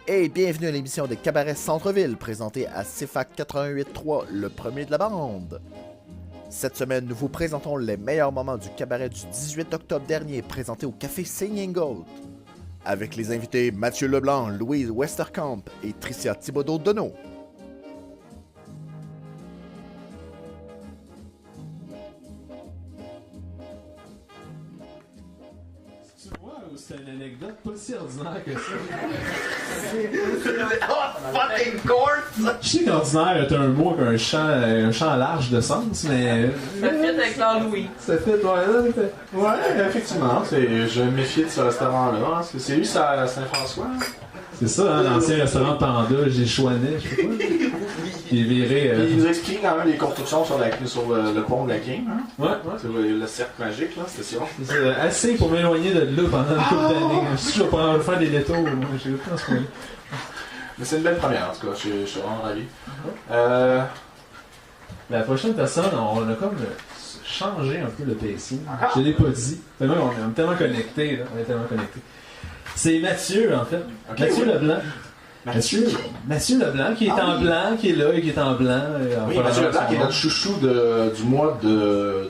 Et bienvenue à l'émission de Cabaret Centre-Ville, présentée à CFAC 88.3, le premier de la bande. Cette semaine, nous vous présentons les meilleurs moments du cabaret du 18 octobre dernier, présenté au Café Singing Goat, avec les invités Mathieu Leblanc, Louise Westerkamp et Tricia Thibodeau-Donneau. C'est une anecdote pas si ordinaire que ça. Oh, fucking course! Je sais qu'ordinaire est un mot avec un champ large de sens, mais. Ça fit avec Claude-Louis. Ça fait, ouais, effectivement. Je me méfiais de ce restaurant-là. Hein, parce que c'est lui, ça, à Saint-François. Hein? C'est ça, hein, l'ancien restaurant Panda, j'ai Chouanet, je sais pas. Il est viré. Il nous explique quand même les constructions sur le pont de la King. Hein? Ouais. C'est le cercle magique, là, c'était ça. C'est assez pour m'éloigner de là pendant une couple d'années. Si je vais pas faire des détours, moi, j'ai pas en ce moment. Mais c'est une belle première, en tout cas, je suis vraiment ravi. La prochaine personne, on a comme changé un peu le pacing. Je l'ai pas dit. On est tellement connectés, là. On est tellement connectés. C'est Mathieu, en fait. Okay, Mathieu Leblanc. Mathieu Leblanc, qui est en blanc, qui est là et qui est en blanc. Oui, Mathieu Leblanc, qui est notre chouchou du mois de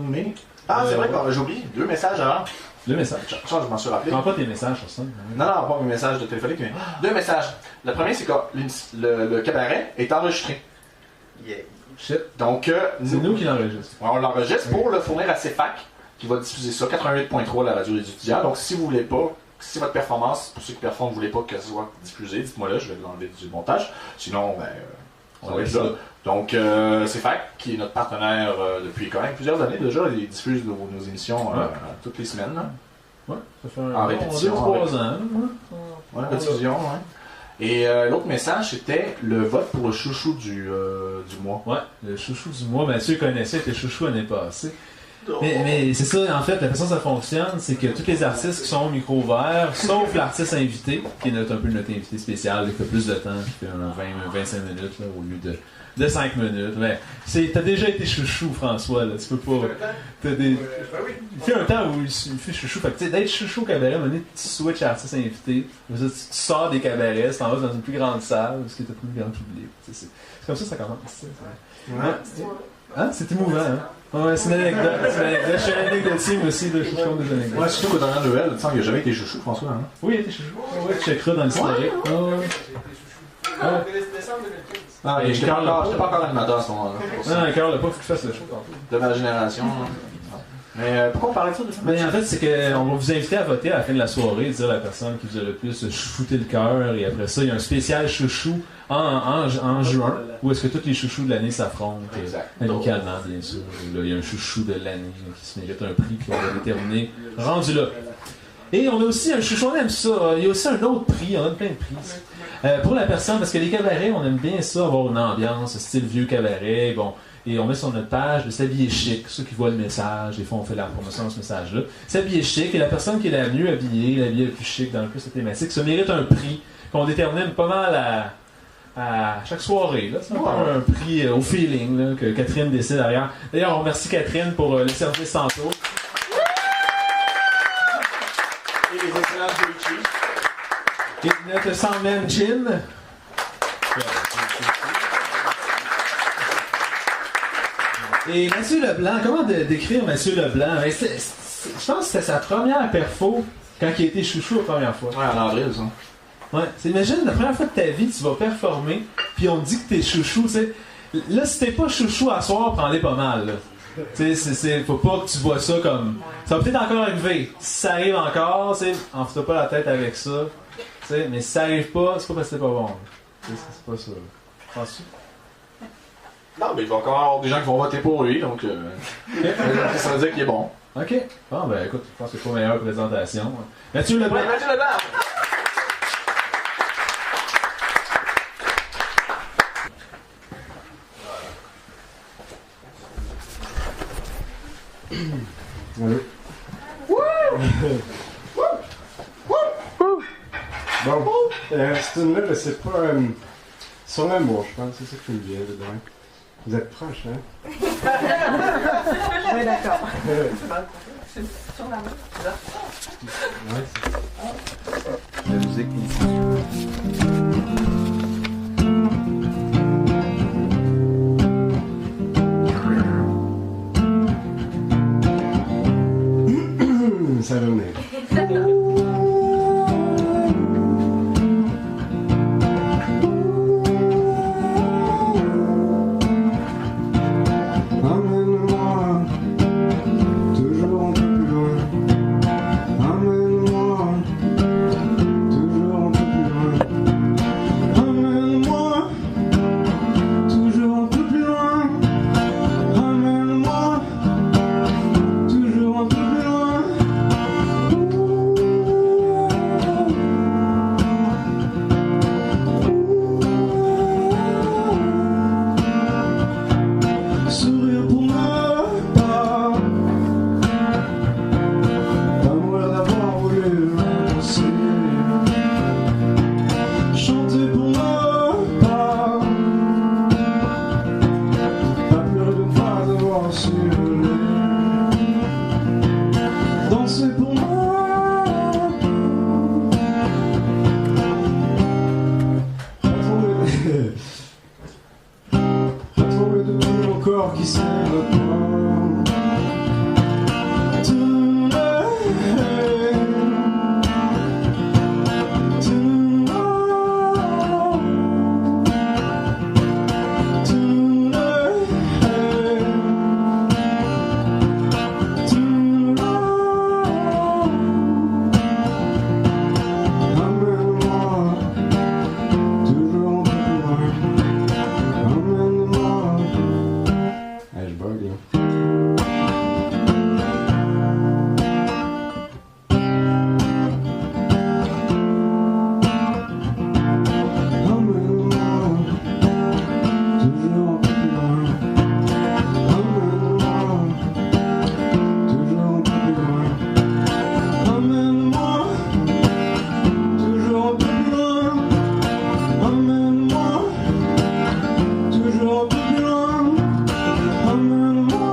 mai. Ah, c'est vrai que j'ai oublié. 2 messages avant. 2 messages. Ça, je m'en suis rappelé. Prends pas tes messages sur ça. Non, pas mes messages de téléphonique, mais 2 messages. Le premier, c'est que le cabaret est enregistré. Yeah. Shit. Donc, c'est nous qui l'enregistrons. On l'enregistre pour le fournir à CFAC, qui va diffuser ça, 88.3 la radio des étudiants. Donc, si vous voulez pas, si votre performance, pour ceux qui performent, vous voulez pas que ça soit diffusé, dites-moi là, je vais l'enlever du montage. Sinon, on va être là. Donc, CFAC, qui est notre partenaire depuis quand même plusieurs années déjà, il diffuse nos émissions toutes les semaines. Là. Ouais, ça fait en répétition. 2-3 ans. Ouais, répétition, ouais. Et l'autre message, c'était le vote pour le chouchou du mois. Ouais, le chouchou du mois. Mathieu connaissait tes chouchous l'année passée. Mais c'est ça, en fait, la façon dont ça fonctionne, c'est que tous les artistes qui sont au micro ouvert, sauf l'artiste invité, qui est un peu notre invité spécial, qui fait plus de temps, qui fait 20-25 minutes là, au lieu de 5 minutes. Mais t'as déjà été chouchou, François, là, tu peux pas. Il fait un temps où il fait chouchou. Fait que d'être chouchou au cabaret, à un moment donné, tu switches à artiste invité, tu sors des cabarets, tu t'en vas dans une plus grande salle, parce que t'as plus de grand public. C'est comme ça que ça commence. Hein? C'est émouvant, hein? Ouais, c'est une anecdote. Je suis un anecdotier, moi aussi, de chouchou des anecdotes. Ouais, surtout qu'au dernier Noël, il n'a jamais été chouchou, François. Hein? Oui, il a été chouchou. Ouais, tu checkeras dans l'historique. Ah, je n'étais pas encore animateur à ce moment-là. Non, Carl, pas, faut que tu fasses le show tantôt. De ma génération. Mais pourquoi on parlait de ça? Mais en fait, c'est qu'on va vous inviter à voter à la fin de la soirée, dire la personne qui vous a le plus chouchouté le cœur. Et après ça, il y a un spécial chouchou en juin, où est-ce que tous les chouchous de l'année s'affrontent. Amicalement, bien sûr. Et là, il y a un chouchou de l'année qui se mérite un prix qu'on va déterminer rendu là. Et on a aussi un chouchou, on aime ça. Il y a aussi un autre prix, on a plein de prix. Pour la personne, parce que les cabarets, on aime bien ça, avoir une ambiance, style vieux cabaret, bon. Et on met sur notre page de s'habiller chic, ceux qui voient le message, des fois on fait la promotion de ce message-là. S'habiller chic, et la personne qui est la mieux habillée, l'habillée la plus chic dans le plus de thématique, se mérite un prix qu'on détermine pas mal à chaque soirée. Là. C'est un prix au feeling là, que Catherine décide derrière. D'ailleurs, on remercie Catherine pour le service tantôt. Et les excellents Juichi. Et notre Sandman Gin. Et Mathieu Leblanc, comment décrire Mathieu Leblanc? Je pense que c'était sa première perfo quand il a été chouchou la première fois. Ouais, en avril, ça. Ouais, imagine la première fois de ta vie, tu vas performer, puis on te dit que t'es chouchou, tu sais. Là, si t'es pas chouchou à soir, prends-les pas mal, là. Tu sais, faut pas que tu vois ça comme. Ça va peut-être encore arriver. Si ça arrive encore, tu sais, en fous pas la tête avec ça. Tu sais, mais si ça arrive pas, c'est pas parce que c'est pas bon. C'est pas ça. Penses-tu? Non, mais il va encore avoir des gens qui vont voter pour lui, donc ça veut dire qu'il est bon. Ok. Bon, ben écoute, je pense que c'est pas meilleure présentation. Mathieu Leblanc. Ouais, Mathieu Leblanc. Allô? Bon, c'est une là, c'est pas sur l'amour, je pense, c'est ça qui me vient dedans. Vous êtes proches, hein? Oui, d'accord. Sur la main, c'est là. Ouais, La musique ça va venir. Emmène-moi toujours un peu plus loin. Emmène-moi toujours un peu plus loin. Emmène-moi toujours un peu plus loin. Emmène-moi toujours un peu plus loin. Sourire pour moi, pas moi d'avoir voulu penser. Chanter pour moi, pas pleurer de ne pas avoir su. Danser pour moi, trembler de tout mon corps qui s'évapore. Emmène-moi toujours un peu plus loin. Emmène-moi. Je bug là. Emmène-moi toujours un peu plus loin. Emmène-moi toujours un peu plus loin. Emmène-moi toujours un peu plus loin. Emmène-moi toujours un peu plus loin. Emmène-moi.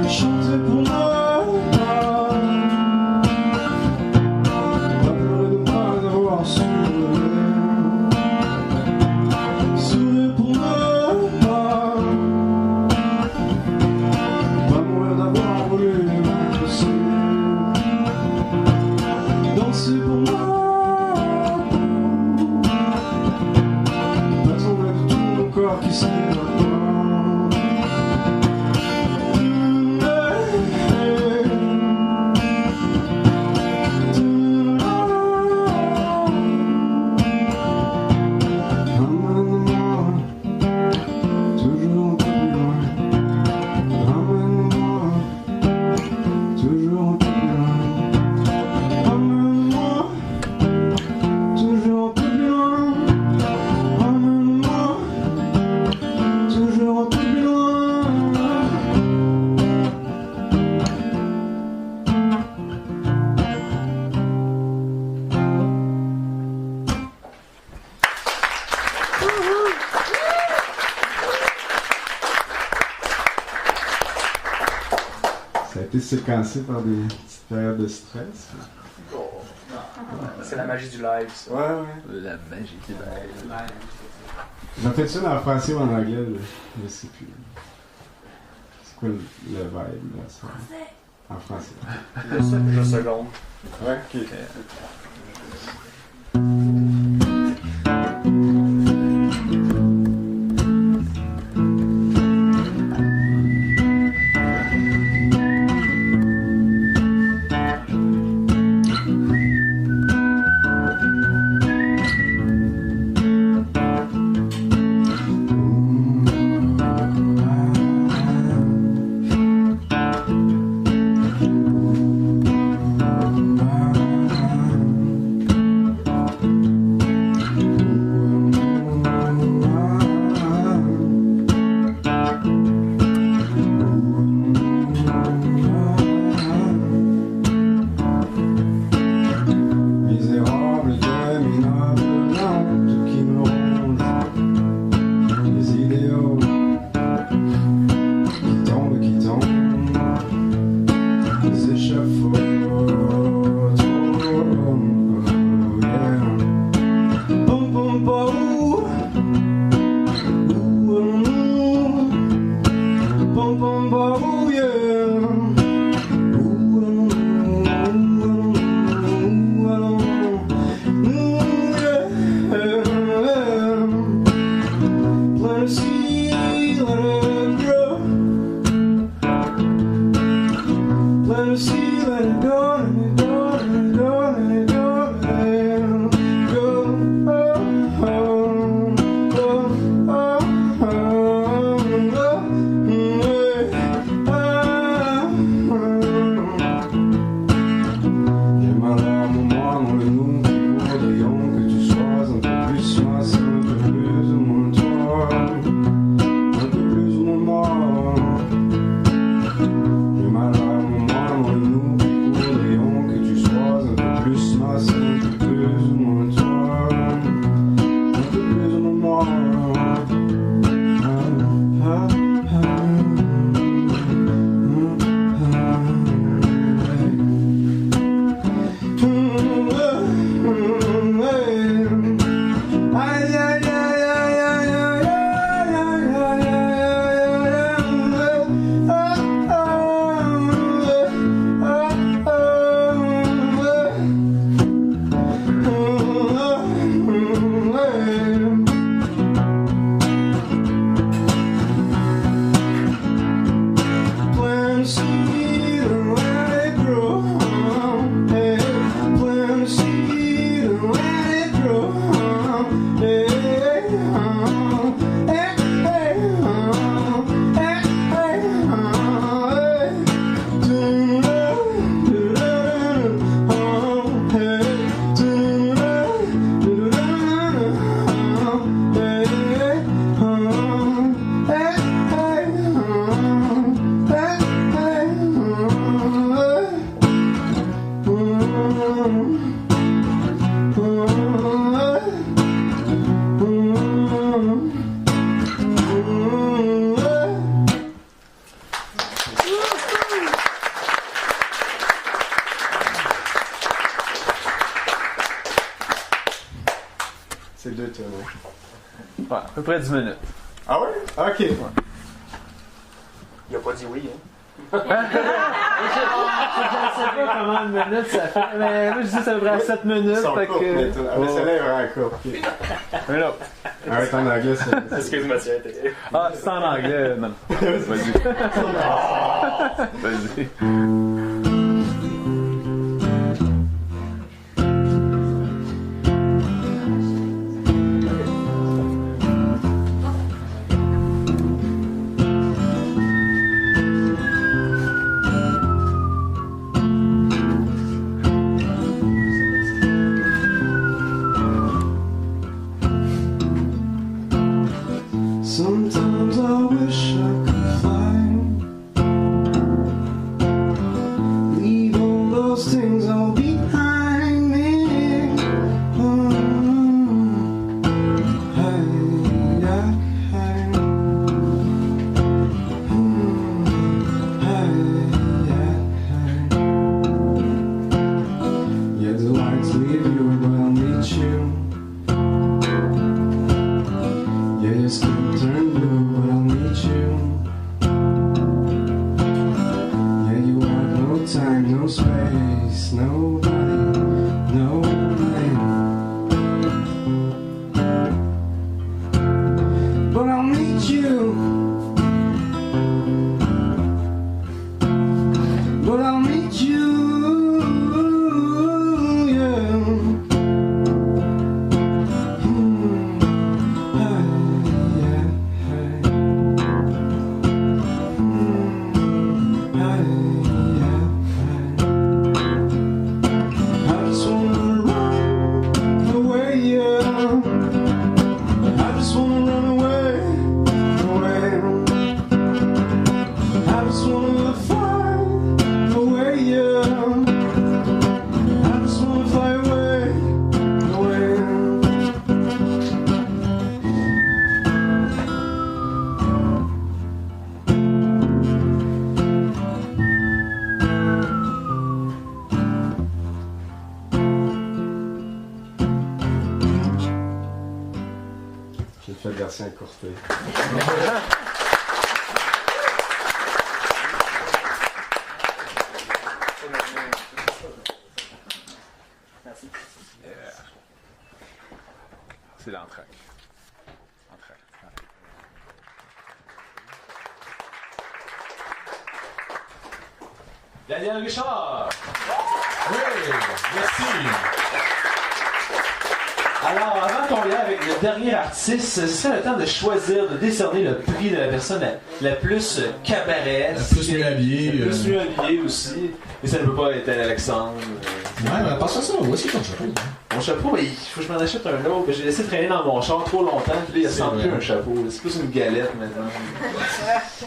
Chanter pour moi, pas pleurer de ne pas avoir su. Sourire pour moi, pas mourir d'avoir voulu pousser. Danser pour moi, pas trembler de tout mon corps qui s'évapore. Emmène-moi toujours un peu plus loin. Emmène-moi toujours un peu plus loin. Emmène-moi toujours un peu plus loin. Emmène-moi toujours un peu plus loin. Ça a été séquencé par des petites périodes de stress. C'est la magie du live, ça. Ouais. La magie du live. J'en fais ça en français ou en anglais, je sais plus. C'est quoi le vibe là, ça? En français. Le second. Ouais, ok. C'est 2 tours. Ouais, à peu près 10 minutes. Ah ouais? Ok. Ouais. Il a pas dit oui, hein? Je ne sais pas combien de minutes ça fait, mais moi je dis ça devrait 7 minutes. Ils sont Fait courts, que... mais celle-là est vraiment courte. Okay. Mais là. Arrête en anglais, c'est... Excuse Mathieu. Ah, c'est en anglais, non. Vas-y. Vas-y. Sometimes I wish I could fly, leave all those things all behind me. Hey, yeah, hey. Hey, yeah, hey. Yeah, the lights leave you, but I'll meet you. Yeah, your skin turned blue, but I'll meet you. Yeah, you have no time, no space, nobody, no name. But I'll meet you. But I'll meet you, yeah. J'ai fait version écourtée. Daniel Richard. Oui, merci. Alors, avant qu'on y aille avec le dernier artiste, ce serait le temps de choisir, de décerner le prix de la personne la plus cabaretesque. La plus mieux habillée. La plus mieux habillée aussi. Et ça ne peut pas être Alexandre. Ouais, mais pense à ça. Où est-ce que ton chapeau? Mon chapeau, il faut que je m'en achète un autre. J'ai laissé traîner dans mon char trop longtemps, puis là, il ressemble plus à un chapeau. C'est plus une galette maintenant.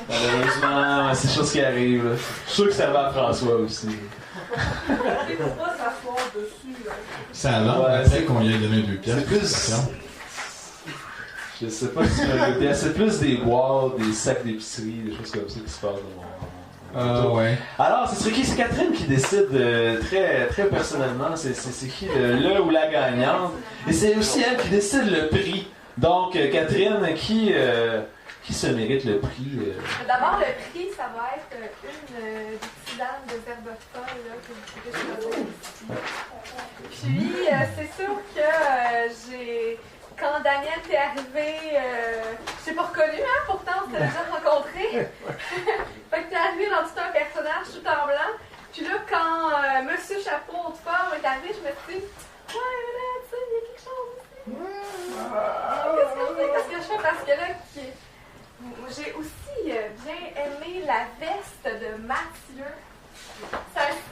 Malheureusement, c'est des choses qui arrivent. Là. Je suis sûr que ça va à François aussi. Il ne faut pas s'asseoir dessus. Là. Ça avant, Ouais, après qu'on lui ait donné 2 piastres. C'est plus. Je sais pas si c'est plus des boîtes, des sacs d'épicerie, des choses comme ça qui se passent dans mon. Ouais. Alors, ce serait qui? C'est Catherine qui décide très, très personnellement. C'est qui le ou la gagnante. Et c'est aussi elle qui décide le prix. Donc, Catherine, qui se mérite le prix? D'abord, le prix, ça va être une des tisanes de verbe folle là, que vous pouvez choisir ici. Puis, c'est sûr que j'ai... Quand Daniel t'est arrivé, je t'ai pas reconnu, hein, pourtant on s'était déjà rencontrés. Fait que t'es arrivé dans tout un personnage tout en blanc. Puis là, quand Monsieur Chapeau de forme est arrivé, je me suis dit, ouais, là, tu sais, il y a quelque chose ici. Qu'est-ce que je fais? Parce que là, j'ai aussi bien aimé la veste de Mathieu.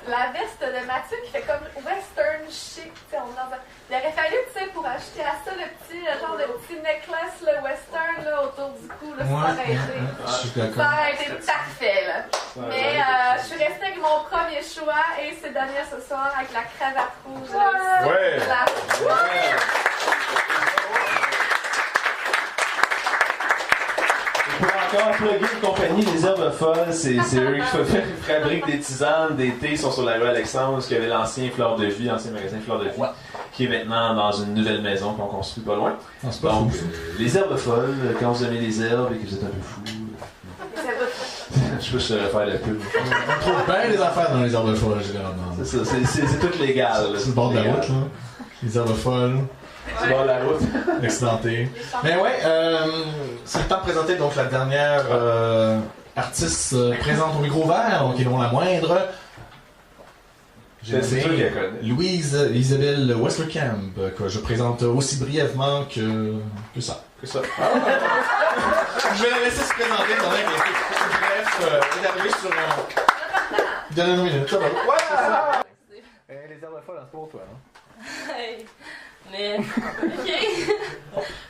La veste de Mathieu qui fait comme western chic. Il aurait fallu, tu sais, pour ajouter à ça le genre de petit necklace là, western là, autour du cou. Là, ça aurait été. Je suis d'accord. Ça aurait été parfait. Là. Mais je suis restée avec mon premier choix et c'est Daniel ce soir avec la cravate rouge. Ouais. Pour encore plugger une compagnie, les Herbes Folles, c'est eux qui fabriquent des tisanes, des thés, sont sur la rue Alexandre, qui avait l'ancien Fleur de Vie, l'ancien magasin Fleur de Vie, qui est maintenant dans une nouvelle maison qu'on construit pas loin. Non, c'est pas Donc, fou. les Herbes Folles, quand vous aimez les herbes et que vous êtes un peu fou. Je peux se refaire la pub. On trouve bien les affaires dans les herbes folles, généralement. C'est ça, c'est tout légal. C'est le bord de la route, là. Les herbes folles. C'est le bord de la route. Accidenté. Mais ouais, c'est le temps de présenter donc la dernière artiste présente au micro vert, donc qui est non la moindre. J'ai C'est toi qui la connais. Louise Isabelle Westerkamp, que je présente aussi brièvement que ça. Que ça. Je vais la laisser se présenter, étant donné qu'elle est bref, elle est arrivée sur un... Dernière minute, ça va. Ouais! Les herbes folles, c'est pour toi, hein? Hey. Mais. Ok!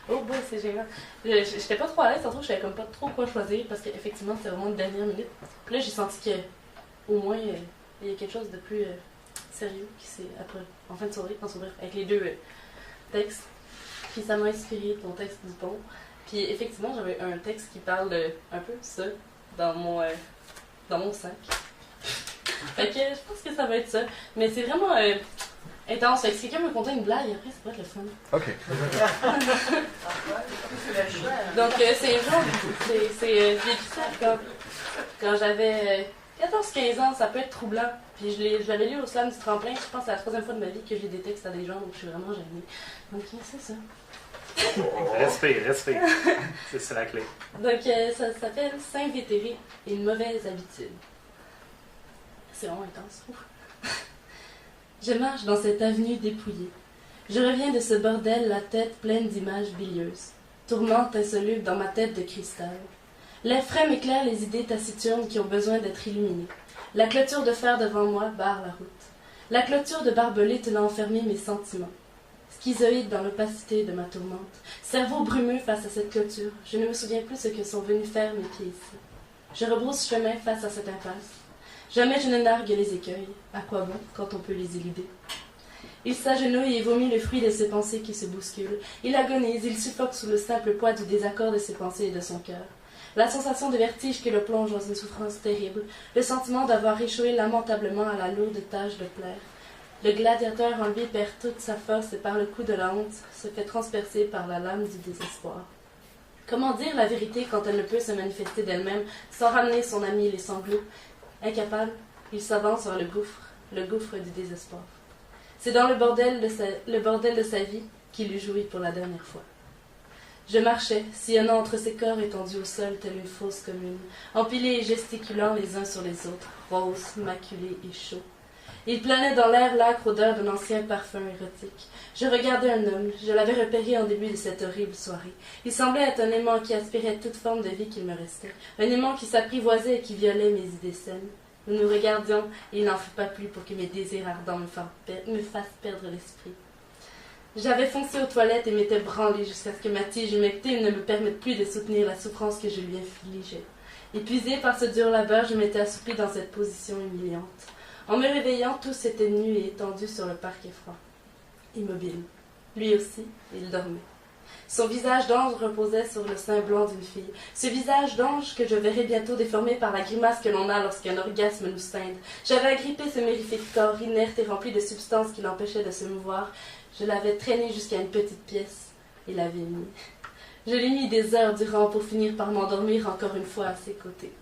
Oh boy, c'est génial. J'étais pas trop à l'aise, tantôt, je savais comme pas trop quoi choisir parce qu'effectivement, c'était vraiment une dernière minute. Puis là, j'ai senti qu'au moins, il y a quelque chose de plus sérieux qui s'est après, en fin de soirée, avec les deux textes. Puis ça m'a inspiré ton texte du pont. Puis effectivement, j'avais un texte qui parle de un peu de ça dans mon sac. Fait que je pense que ça va être ça. Mais c'est vraiment intense. Fait que si quelqu'un me contait une blague, après, ça va être le fun. Ok. Donc c'est genre, j'ai écrit ça quand j'avais 14-15 ans, ça peut être troublant. Puis je l'avais lu au slam du tremplin, je pense que c'est la 3e fois de ma vie que je lis des textes à des gens, donc je suis vraiment gênée. Donc c'est ça. Respire. C'est la clé. Donc ça s'appelle s'invétérer et une mauvaise habitude. C'est vraiment intense. Je marche dans cette avenue dépouillée. Je reviens de ce bordel, la tête pleine d'images bilieuses. Tourmente insoluble dans ma tête de cristal. L'air frais m'éclaire les idées taciturnes qui ont besoin d'être illuminées. La clôture de fer devant moi barre la route. La clôture de barbelés tenant enfermés mes sentiments. Schizoïde dans l'opacité de ma tourmente. Cerveau brumeux face à cette clôture. Je ne me souviens plus ce que sont venus faire mes pieds ici. Je rebrousse chemin face à cette impasse. Jamais je ne nargue les écueils. À quoi bon quand on peut les éluder? Il s'agenouille et vomit le fruit de ses pensées qui se bousculent. Il agonise, il suffoque sous le simple poids du désaccord de ses pensées et de son cœur. La sensation de vertige qui le plonge dans une souffrance terrible, le sentiment d'avoir échoué lamentablement à la lourde tâche de plaire. Le gladiateur en lui perd toute sa force et par le coup de la honte se fait transpercer par la lame du désespoir. Comment dire la vérité quand elle ne peut se manifester d'elle-même sans ramener son ami les sanglots? Incapable, il s'avance vers le gouffre du désespoir. C'est dans le bordel de sa vie qu'il eut joui pour la dernière fois. Je marchais, sillonnant entre ces corps étendus au sol telle une fosse commune, empilés et gesticulant les uns sur les autres, roses, maculés et chauds. Il planait dans l'air l'âcre odeur d'un ancien parfum érotique. Je regardais un homme, je l'avais repéré en début de cette horrible soirée. Il semblait être un aimant qui aspirait toute forme de vie qu'il me restait, un aimant qui s'apprivoisait et qui violait mes idées saines. Nous nous regardions, et il n'en fut pas plus pour que mes désirs ardents me fassent perdre l'esprit. J'avais foncé aux toilettes et m'étais branlée jusqu'à ce que ma tige humectée ne me permette plus de soutenir la souffrance que je lui infligeais. Épuisée par ce dur labeur, je m'étais assoupie dans cette position humiliante. En me réveillant, tous étaient nus et étendus sur le parquet froid. Immobile. Lui aussi, il dormait. Son visage d'ange reposait sur le sein blanc d'une fille. Ce visage d'ange que je verrais bientôt déformé par la grimace que l'on a lorsqu'un orgasme nous scinde. J'avais agrippé ce mirifique corps inerte et rempli de substances qui l'empêchaient de se mouvoir. Je l'avais traîné jusqu'à une petite pièce et l'avais mis. Je l'ai mis des heures durant pour finir par m'endormir encore une fois à ses côtés.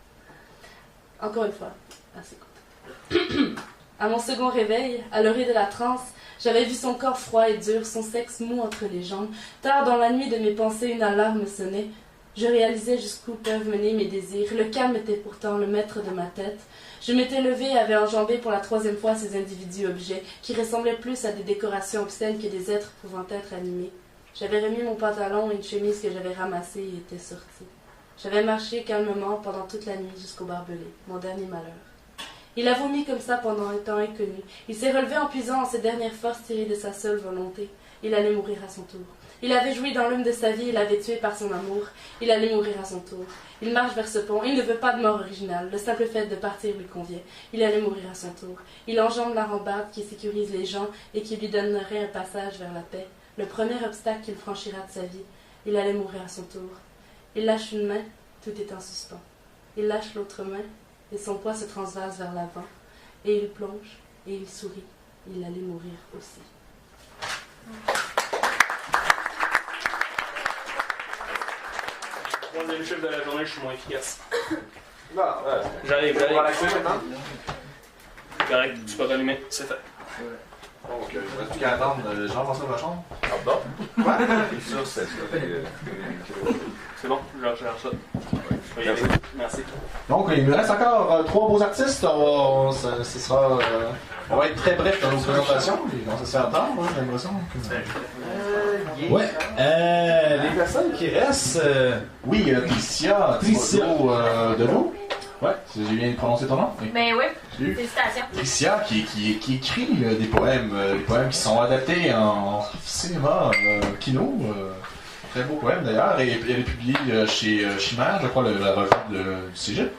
Encore une fois, à ses côtés. À mon second réveil, à l'orée de la transe, j'avais vu son corps froid et dur, son sexe mou entre les jambes. Tard dans la nuit de mes pensées, une alarme sonnait. Je réalisais jusqu'où peuvent mener mes désirs. Le calme était pourtant le maître de ma tête. Je m'étais levée et avais enjambé pour la 3e fois ces individus-objets, qui ressemblaient plus à des décorations obscènes que des êtres pouvant être animés. J'avais remis mon pantalon et une chemise que j'avais ramassée et était sortie. J'avais marché calmement pendant toute la nuit jusqu'au barbelé, mon dernier malheur. Il a vomi comme ça pendant un temps inconnu. Il s'est relevé en puisant en ses dernières forces tirées de sa seule volonté. Il allait mourir à son tour. Il avait joui dans l'homme de sa vie, il l'avait tué par son amour. Il allait mourir à son tour. Il marche vers ce pont. Il ne veut pas de mort originale. Le simple fait de partir lui convient. Il allait mourir à son tour. Il enjambe la rambarde qui sécurise les gens et qui lui donnerait un passage vers la paix. Le premier obstacle qu'il franchira de sa vie. Il allait mourir à son tour. Il lâche une main, tout est en suspens. Il lâche l'autre main, et son poids se transvase vers l'avant. Et il plonge, et il sourit. Il allait mourir aussi. Troisième chiffre de la journée, je suis moins efficace. Non, J'arrive. On va l'accueillir maintenant? Correct, tu peux rallumer, c'est fait. Donc, il ne reste plus qu'à attendre Jean-François Vachon. Pardon? Quoi? C'est bon, je gère ça. Je vais y aller. Merci. Donc, il nous reste encore 3 beaux artistes. On va être très bref dans nos présentations. On se fait attendre, hein, j'ai l'impression. Ouais. Les personnes qui restent. Oui, Tricia. De nous. Ouais, j'ai bien prononcé ton nom? Oui. Ben oui, Salut. félicitations. Tricia qui écrit des poèmes qui sont adaptés en cinéma, kino. Très beau poème d'ailleurs, et elle est publiée chez Chimère, je crois, la revue du Cégep.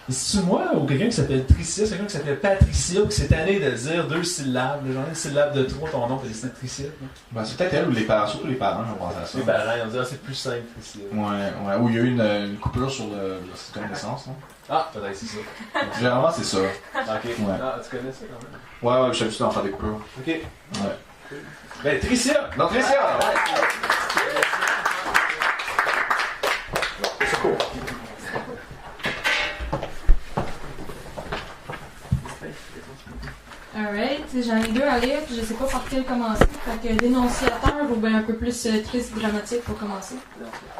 C'est-tu moi ou quelqu'un qui s'appelle Tricia, c'est quelqu'un qui s'appelle Patricia, qui s'est allé de dire 2 syllabes, j'en ai une syllabe de 3, ton nom, t'as décidé Tricia. Ben, c'est peut-être elle ou les parents, surtout les parents, je pense à ça. Les parents, ils ont dit, ah, c'est plus simple, Tricia. Ouais, où il y a eu une coupure sur le certificat de naissance. Hein. Ah, peut-être c'est ça. Généralement, c'est ça. Ok. Ouais. Ah, tu connais ça quand même? Ouais, je suis habitué d'en faire des coupures. Ok. Ouais. Ben, Tricia! Non, Tricia! C'est cool. Alright, j'en ai 2 à lire, puis je sais pas par quel commencer. Fait que dénonciateur ou bien un peu plus triste, dramatique pour commencer.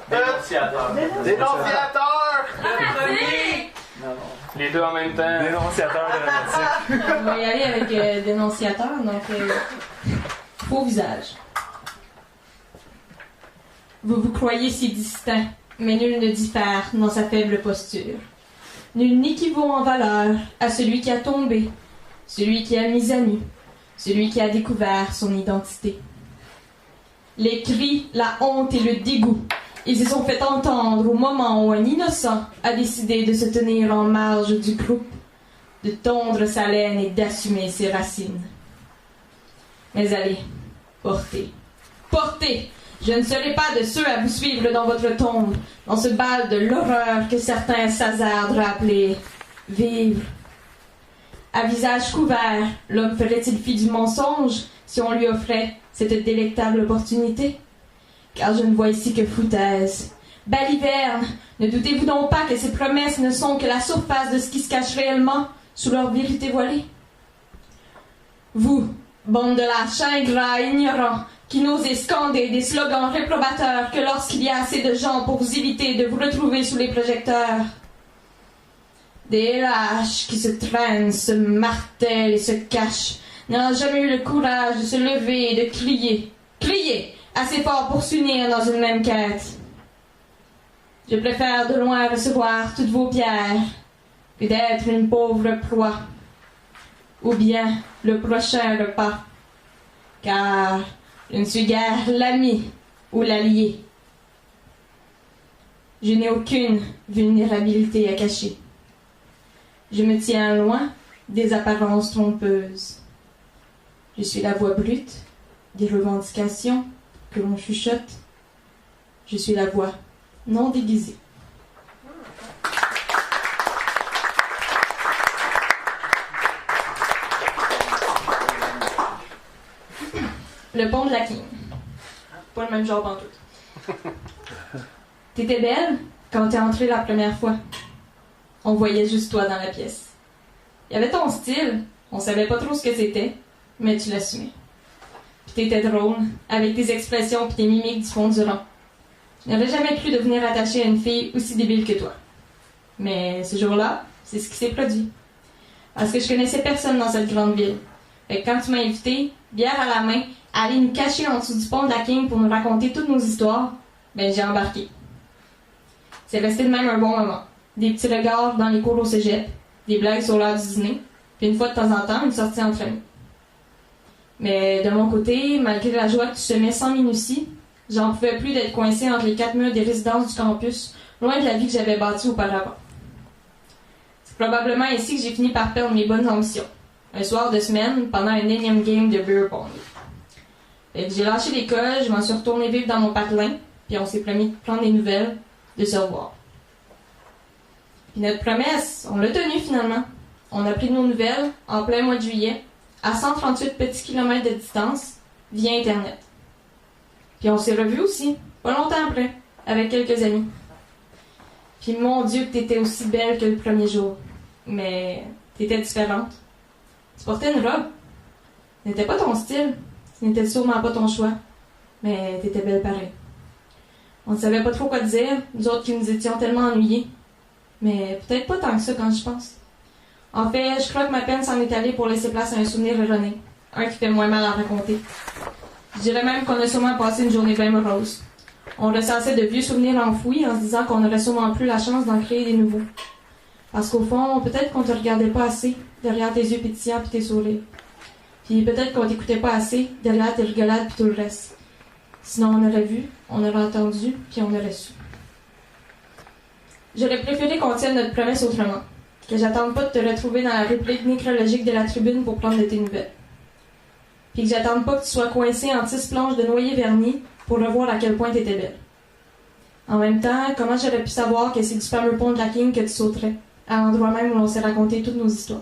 Dénonciateur. Dénonciateur! Les deux en même temps. Dénonciateur dramatique. On va y aller avec dénonciateur, donc faux visage. Vous vous croyez si distinct, mais nul ne diffère dans sa faible posture. Nul n'équivaut en valeur à celui qui a tombé, celui qui a mis à nu, celui qui a découvert son identité. Les cris, la honte et le dégoût, ils se sont fait entendre au moment où un innocent a décidé de se tenir en marge du groupe, de tondre sa laine et d'assumer ses racines. Mais allez, portez, portez! Je ne serai pas de ceux à vous suivre dans votre tombe, dans ce bal de l'horreur que certains s'hasardent à appeler vivre. À visage couvert, l'homme ferait-il fi du mensonge si on lui offrait cette délectable opportunité? Car je ne vois ici que foutaise. Baliverne, ne doutez-vous donc pas que ces promesses ne sont que la surface de ce qui se cache réellement sous leur vérité voilée? Vous, bande de lâches ingrats ignorants, qui n'osez scander des slogans réprobateurs que lorsqu'il y a assez de gens pour vous éviter de vous retrouver sous les projecteurs. Des lâches qui se traînent, se martèlent et se cachent, n'ayant jamais eu le courage de se lever et de crier, crier assez fort pour s'unir dans une même quête. Je préfère de loin recevoir toutes vos pierres que d'être une pauvre proie, ou bien le prochain repas, car je ne suis guère l'ami ou l'allié. Je n'ai aucune vulnérabilité à cacher. Je me tiens loin des apparences trompeuses. Je suis la voix brute des revendications que l'on chuchote. Je suis la voix non déguisée. Le pont de la King. Pas le même genre pantoute. T'étais belle quand t'es entrée la première fois. On voyait juste toi dans la pièce. Il y avait ton style, on savait pas trop ce que c'était, mais tu l'assumais. Puis t'étais drôle, avec tes expressions pis tes mimiques du fond du rang. Je n'aurais jamais cru devenir attachée à une fille aussi débile que toi. Mais ce jour-là, c'est ce qui s'est produit. Parce que je connaissais personne dans cette grande ville. Fait que quand tu m'as invité, bière à la main, à aller nous cacher en dessous du pont de la King pour nous raconter toutes nos histoires, ben j'ai embarqué. C'est resté de même un bon moment. Des petits regards dans les cours au cégep, des blagues sur l'heure du dîner, puis une fois de temps en temps, une sortie entre amis. Mais de mon côté, malgré la joie que tu semais sans minutie, j'en pouvais plus d'être coincée entre les 4 murs des résidences du campus, loin de la vie que j'avais bâtie auparavant. C'est probablement ici que j'ai fini par perdre mes bonnes ambitions. Un soir de semaine, pendant un énième game de beer pong. Fait que j'ai lâché l'école, je m'en suis retournée vivre dans mon patelin, puis on s'est promis de prendre des nouvelles, de se revoir. Puis notre promesse, on l'a tenue finalement. On a pris nos nouvelles en plein mois de juillet, à 138 petits kilomètres de distance, via Internet. Puis on s'est revus aussi, pas longtemps après, avec quelques amis. Puis mon Dieu que t'étais aussi belle que le premier jour. Mais t'étais différente. Tu portais une robe. Ce n'était pas ton style. Ce n'était sûrement pas ton choix. Mais t'étais belle pareil. On ne savait pas trop quoi dire, nous autres qui nous étions tellement ennuyés. Mais peut-être pas tant que ça quand je pense. En fait, je crois que ma peine s'en est allée pour laisser place à un souvenir erroné. Un qui fait moins mal à raconter. Je dirais même qu'on a sûrement passé une journée bien morose. On ressassait de vieux souvenirs enfouis en se disant qu'on n'aurait sûrement plus la chance d'en créer des nouveaux. Parce qu'au fond, peut-être qu'on te regardait pas assez derrière tes yeux pétillants pis tes sourires. Puis peut-être qu'on t'écoutait pas assez derrière tes rigolades pis tout le reste. Sinon on aurait vu, on aurait entendu, puis on aurait su. J'aurais préféré qu'on tienne notre promesse autrement. Que j'attende pas de te retrouver dans la réplique nécrologique de la tribune pour prendre de tes nouvelles. Puis que j'attende pas que tu sois coincé en 6 planches de noyer vernis pour revoir à quel point t'étais belle. En même temps, comment j'aurais pu savoir que c'est du fameux pont de la King que tu sauterais, à l'endroit même où on s'est raconté toutes nos histoires.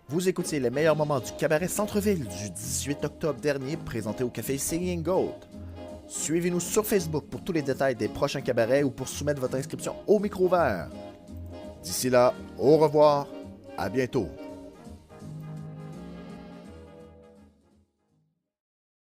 Vous écoutiez les meilleurs moments du cabaret Centre-Ville du 18 octobre dernier, présenté au café Singing Goat. Suivez-nous sur Facebook pour tous les détails des prochains cabarets ou pour soumettre votre inscription au micro vert. D'ici là, au revoir, à bientôt.